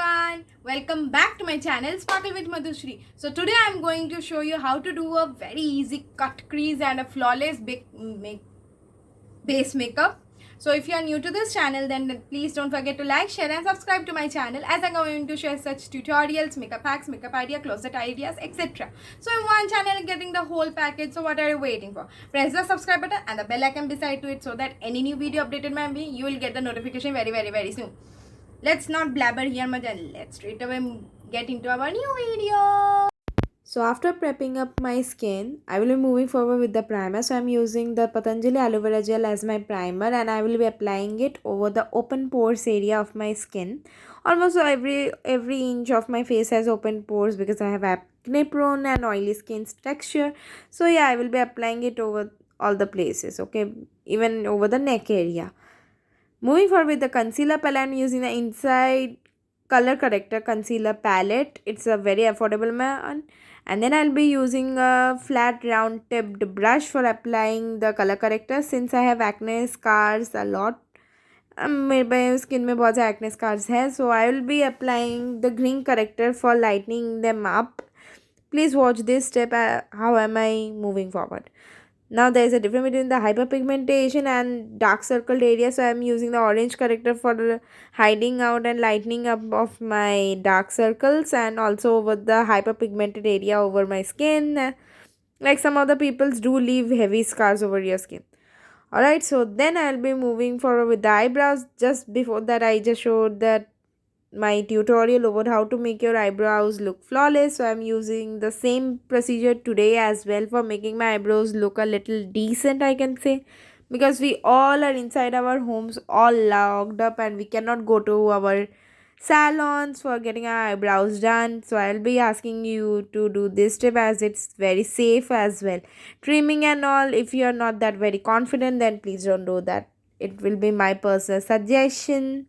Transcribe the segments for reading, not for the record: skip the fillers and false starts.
everyone, welcome back to my channel Sparkle with Madhushri. So today I'm going to show you how to do a very easy cut crease and a flawless base makeup. So if you are new to this channel, then please don't forget to like, share and subscribe to my channel, as I'm going to share such tutorials, makeup hacks, makeup idea, closet ideas, etc. So in one channel getting the whole package, so what are you waiting for? Press the subscribe button and the bell icon beside to it, so that any new video updated by me, you will get the notification very soon. Let's not blabber here much and let's straight away get into our new video. So after prepping up my skin, I will be moving forward with the primer. So I'm using the Patanjali aloe vera gel as my primer, and I will be applying it over the open pores area of my skin. Almost every inch of my face has open pores because I have acne prone and oily skin texture. So yeah, I will be applying it over all the places, okay, even over the neck area. Moving forward with the concealer palette, I'm using the Inside Color Corrector Concealer Palette. It's a very affordable one. And then I'll be using a flat round tipped brush for applying the color corrector. Since I have acne scars a lot, मेरे skin में बहुत acne scars है, so I will be applying the green corrector for lightening them up. Please watch this step. How am I moving forward? Now there is a difference between the hyperpigmentation and dark circled area, so I am using the orange corrector for hiding out and lightening up of my dark circles, and also over the hyperpigmented area over my skin. Like some other peoples do leave heavy scars over your skin. Alright, so then I'll be moving forward with the eyebrows. Just before that, I just showed that my tutorial over how to make your eyebrows look flawless, so I'm using the same procedure today as well for making my eyebrows look a little decent, I can say, because we all are inside our homes all locked up and we cannot go to our salons for getting our eyebrows done. So I'll be asking you to do this step as it's very safe as well. Trimming and all, if you're not that very confident, then please don't do that. It will be my personal suggestion.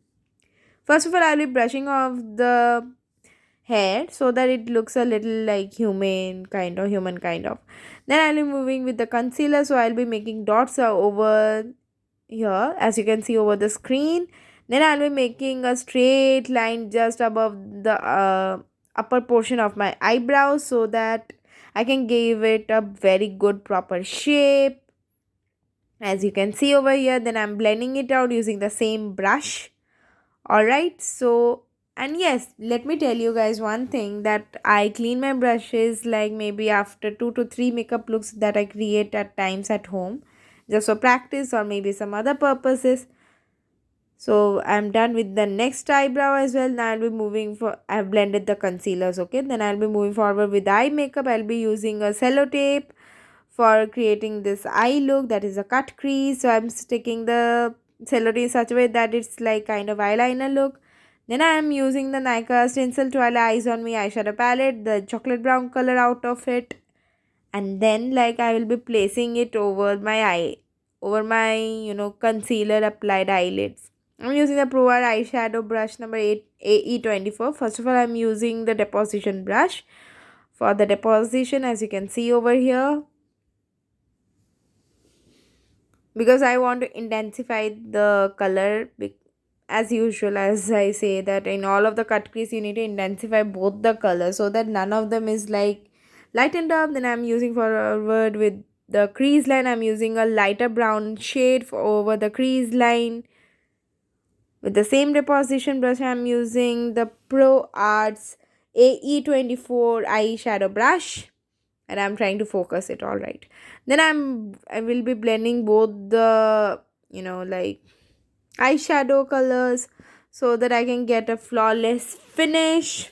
First of all, I'll be brushing off the hair so that it looks a little like human kind of. Then I'll be moving with the concealer, so I'll be making dots over here, as you can see over the screen. Then I'll be making a straight line just above the upper portion of my eyebrows so that I can give it a very good proper shape, as you can see over here. Then I'm blending it out using the same brush. Alright, so, and yes, let me tell you guys one thing, that I clean my brushes like maybe after 2 to 3 makeup looks that I create at times at home, just for practice or maybe some other purposes. So I'm done with the next eyebrow as well. Now I'll be moving for, I've blended the concealers, okay. Then I'll be moving forward with eye makeup. I'll be using a sellotape for creating this eye look, that is a cut crease. So I'm sticking the celery in such a way that it's like kind of eyeliner look. Then I am using the Nykaa Stencil Twilight Eyes on Me eyeshadow palette, the chocolate brown color out of it. And then like I will be placing it over my eye, over my concealer applied eyelids. I'm using the Pro Art eyeshadow brush number 8 AE24. First of all, I'm using the deposition brush for the deposition, as you can see over here, because I want to intensify the color. As usual, as I say that in all of the cut crease you need to intensify both the colors so that none of them is like lightened up. Then I'm using forward with the crease line. I'm using a lighter brown shade for over the crease line. With the same deposition brush, I'm using the Pro Arts AE24 eyeshadow brush, and I'm trying to focus it. All right, then I will be blending both the like eyeshadow colors so that I can get a flawless finish.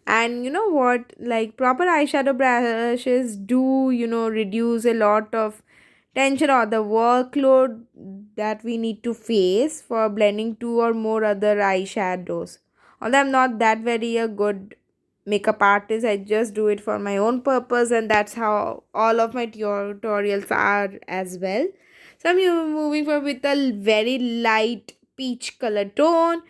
And you know what, like proper eyeshadow brushes do reduce a lot of tension or the workload that we need to face for blending two or more other eyeshadows. Although I'm not that very a good makeup artist, I just do it for my own purpose, and that's how all of my tutorials are as well. So I'm moving forward with a very light peach color tone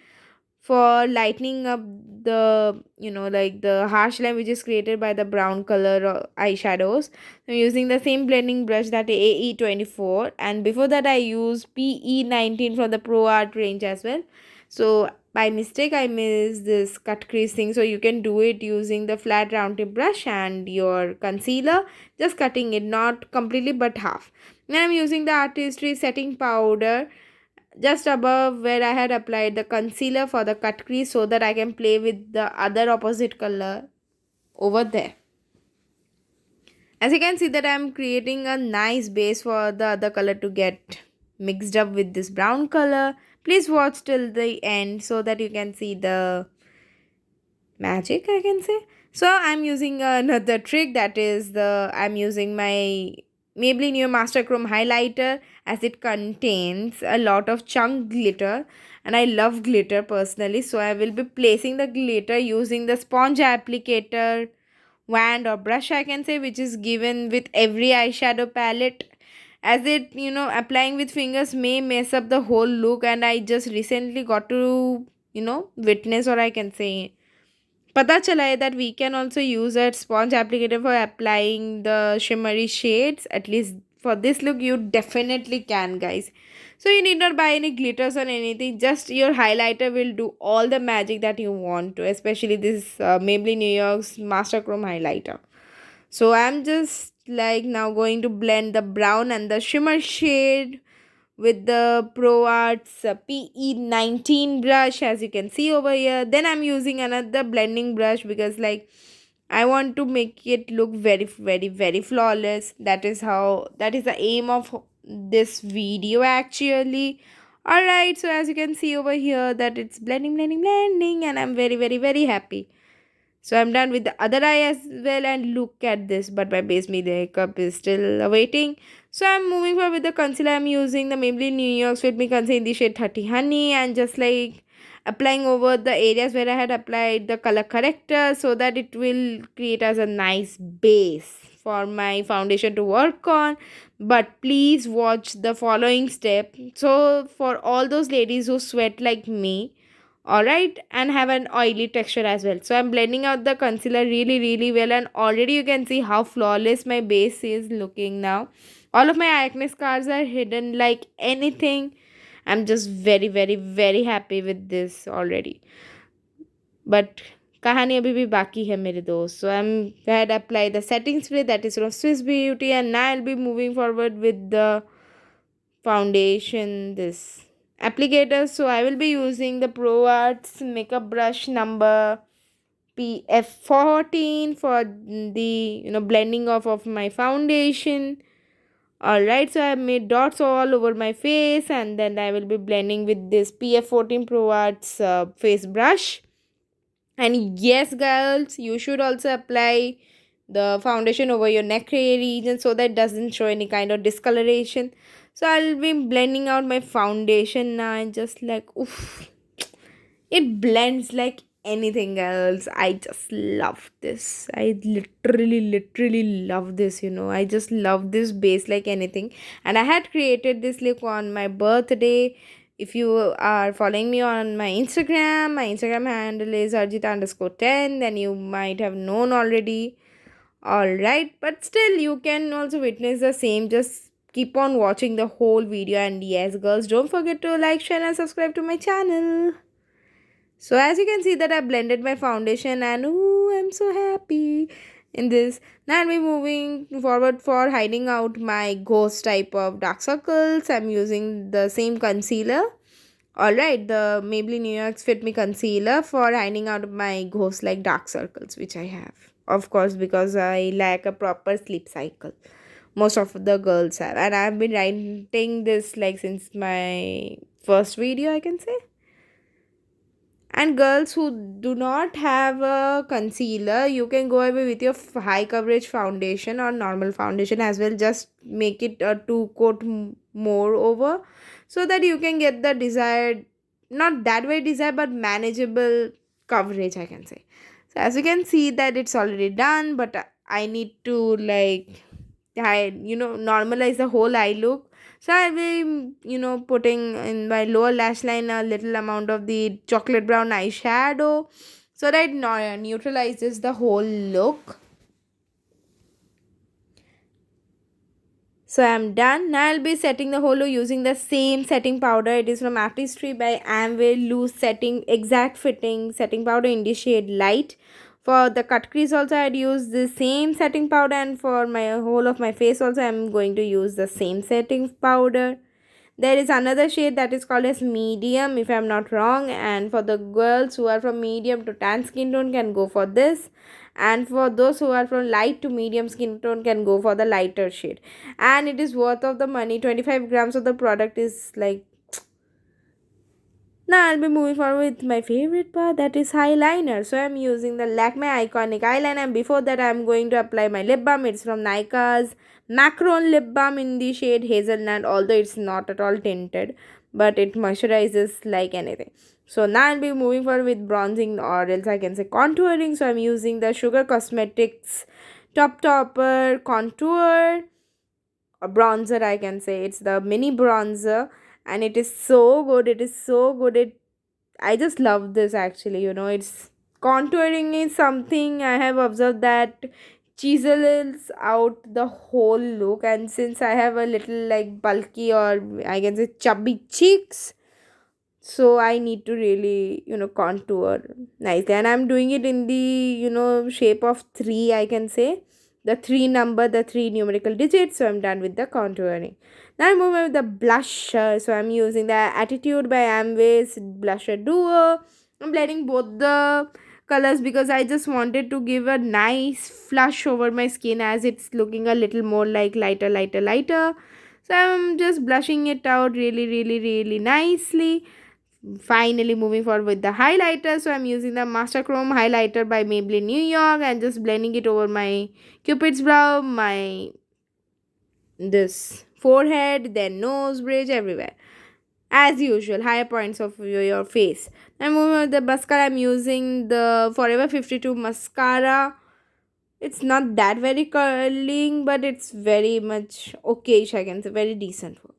for lightening up the like the harsh line which is created by the brown color eyeshadows. I'm using the same blending brush, that AE24, and before that I use PE19 from the Pro Art range as well. So by mistake I missed this cut crease thing, so you can do it using the flat round tip brush and your concealer, just cutting it, not completely but half. Then I'm using the artistry setting powder just above where I had applied the concealer for the cut crease, so that I can play with the other opposite color over there. As you can see that I'm creating a nice base for the other color to get mixed up with this brown color. Please watch till the end so that you can see the magic, I can say. So I'm using another trick, that is I'm using my Maybelline New Master Chrome highlighter, as it contains a lot of chunk glitter and I love glitter personally. So I will be placing the glitter using the sponge applicator wand or brush, I can say, which is given with every eyeshadow palette, as it, applying with fingers may mess up the whole look. And I just recently got to, witness, or I can say पता चला है that we can also use a sponge applicator for applying the shimmery shades. At least for this look you definitely can, guys. So you need not buy any glitters or anything, just your highlighter will do all the magic that you want to, especially this Maybelline New York's Master Chrome highlighter. So I'm just like now going to blend the brown and the shimmer shade with the Pro Arts PE19 brush, as you can see over here. Then I'm using another blending brush because like I want to make it look very very very flawless. That is the aim of this video actually. Alright, so as you can see over here that it's blending and I'm very very very happy. So I'm done with the other eye as well, and look at this, but my base makeup is still awaiting. So I'm moving forward with the concealer. I'm using the Maybelline New York Fit Me Concealer in the shade 30 Honey, and just like applying over the areas where I had applied the color corrector, so that it will create as a nice base for my foundation to work on. But please watch the following step. So for all those ladies who sweat like me, alright, and have an oily texture as well, so I'm blending out the concealer really really well, and already you can see how flawless my base is looking now. All of my acne scars are hidden like anything. I'm just very very very happy with this already, but कहानी अभी भी बाकी है मेरे दोस्त. So I'm had apply the setting spray, that is from Swiss Beauty, and now I'll be moving forward with the foundation, this applicator. So I will be using the Pro Arts makeup brush number PF14 for the blending of my foundation. Alright, so I have made dots all over my face, and then I will be blending with this PF14 Pro Arts face brush. And yes, girls, you should also apply the foundation over your neck region so that it doesn't show any kind of discoloration. So I'll be blending out my foundation now, and just like oof, it blends like anything else. I just love this. I literally love this, I just love this base like anything. And I had created this look on my birthday. If you are following me on my Instagram handle is arjita_10, then you might have known already. Alright, but still you can also witness the same. Just keep on watching the whole video. And yes, girls, don't forget to like, share and subscribe to my channel. So as you can see that I blended my foundation, and ooh, I'm so happy in this. Now I'll be moving forward for hiding out my ghost type of dark circles. I'm using the same concealer. Alright, the Maybelline New York's Fit Me Concealer for hiding out my ghost like dark circles, which I have. Of course, because I lack a proper sleep cycle. Most of the girls have. And I've been writing this like since my first video, I can say. And girls who do not have a concealer, you can go away with your high coverage foundation or normal foundation as well. Just make it a 2 coat more over, so that you can get the desired, not that way desired, but manageable coverage, I can say. So as you can see that it's already done, but I need to like normalize the whole eye look. So I'll be, putting in my lower lash line a little amount of the chocolate brown eyeshadow, so that it neutralizes the whole look. So I'm done. Now I'll be setting the whole look using the same setting powder. It is from Artistry by Amway Loose Setting Exact Fitting Setting Powder in the shade Light. For the cut crease also I'd use the same setting powder, and for my whole of my face also I'm going to use the same setting powder. There is another shade that is called as medium if I'm not wrong, and for the girls who are from medium to tan skin tone can go for this, and for those who are from light to medium skin tone can go for the lighter shade. And it is worth of the money. 25 grams of the product is like, now I'll be moving forward with my favorite part, that is eyeliner. So I'm using the Lakme Iconic Eyeliner, and before that I'm going to apply my lip balm. It's from Nykaa's Macaron Lip Balm in the shade Hazelnut, although it's not at all tinted, but it moisturizes like anything. So now I'll be moving forward with bronzing, or else I can say contouring. So I'm using the Sugar Cosmetics Top Topper Contour or bronzer, I can say. It's the mini bronzer, and it is so good. It is so good. I just love this actually. It's contouring is something I have observed that chisels out the whole look, and since I have a little like bulky, or I can say chubby cheeks, so I need to really contour nicely, and I'm doing it in the shape of 3, I can say, the 3 number, the 3 numerical digits. So I'm done with the contouring. Now I'm moving with the blusher. So I'm using the Attitude by Amway's blusher duo. I'm blending both the colors because I just wanted to give a nice flush over my skin, as it's looking a little more like lighter. So I'm just blushing it out really nicely. Finally moving forward with the highlighter. So I'm using the Master Chrome highlighter by Maybelline New York, and just blending it over my cupid's brow, my this forehead, then nose bridge, everywhere, as usual, higher points of your face. I'm moving on with the mascara. I'm using the Forever 52 mascara. It's not that very curling, but it's very much okayish, I can say, very decent work.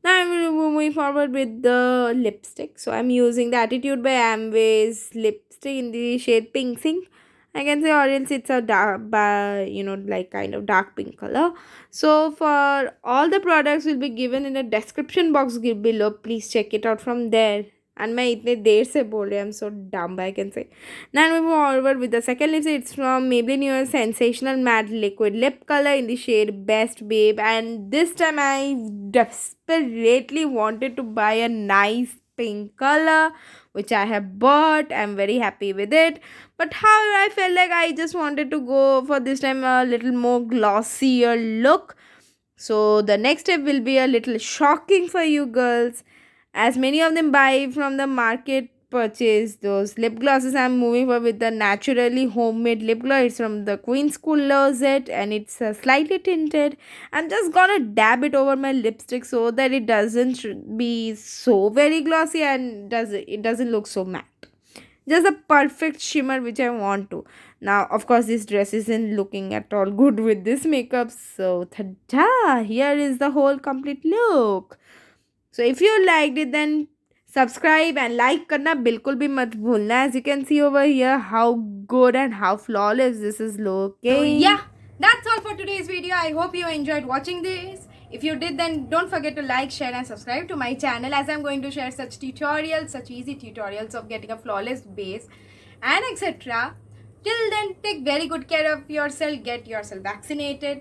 Now I'm moving forward with the lipstick. So I'm using the Attitude by Amway's lipstick in the shade Pink Sink, I can say, or else it's a dark, like kind of dark pink color. So for all the products will be given in the description box below. Please check it out from there. And मैं इतने देर से बोल रही, I'm so dumb, I can say. Now we move forward with the second lipstick. It's from Maybelline New York Sensational Matte Liquid Lip Color in the shade Best Babe. And this time I desperately wanted to buy a nice pink color, which I have bought. I'm very happy with it. But however, I felt like I just wanted to go for this time a little more glossier look. So the next step will be a little shocking for you girls, as many of them buy from the market purchase those lip glosses. I'm moving forward with the naturally homemade lip gloss. It's from the Queen School Lozette, and it's slightly tinted. I'm just gonna dab it over my lipstick so that it doesn't be so very glossy, and it doesn't look so matte. Just a perfect shimmer which I want to. Now, of course, this dress isn't looking at all good with this makeup. So, ta-da! Here is the whole complete look. So if you liked it, then subscribe and like करना बिल्कुल भी मत भूलना. As you can see over here, how good and how flawless this is looking. So yeah, that's all for today's video. I hope you enjoyed watching this. If you did, then don't forget to like, share and subscribe to my channel, as I'm going to share such tutorials, such easy tutorials of getting a flawless base and etc. Till then, take very good care of yourself. Get yourself vaccinated.